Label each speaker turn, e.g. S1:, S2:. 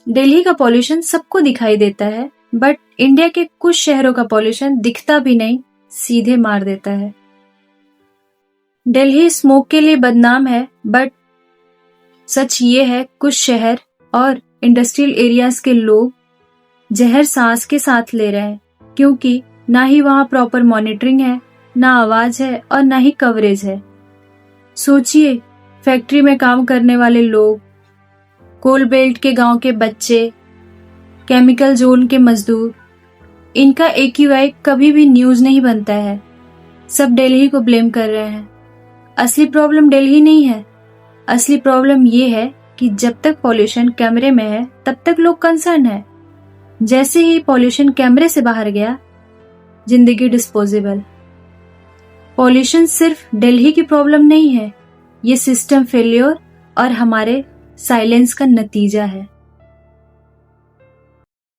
S1: दिल्ली का पॉल्यूशन सबको दिखाई देता है, बट इंडिया के कुछ शहरों का पॉल्यूशन दिखता भी नहीं, सीधे मार देता है। दिल्ली स्मोक के लिए बदनाम है, बट सच ये है कुछ शहर और इंडस्ट्रियल एरियाज के लोग जहर सांस के साथ ले रहे हैं, क्योंकि ना ही वहां प्रॉपर मॉनिटरिंग है, ना आवाज है और ना ही कवरेज है। सोचिए, फैक्ट्री में काम करने वाले लोग, कोल बेल्ट के गांव के बच्चे, केमिकल जोन के मजदूर, इनका AQI कभी भी न्यूज नहीं बनता है। सब दिल्ली को ब्लेम कर रहे हैं। असली प्रॉब्लम दिल्ली नहीं है। असली प्रॉब्लम ये है कि जब तक पॉल्यूशन कैमरे में है तब तक लोग कंसर्न है। जैसे ही पॉल्यूशन कैमरे से बाहर गया, जिंदगी डिस्पोजेबल। पॉल्यूशन सिर्फ दिल्ली की प्रॉब्लम नहीं है, ये सिस्टम फेल्योर और हमारे साइलेंस का नतीजा है।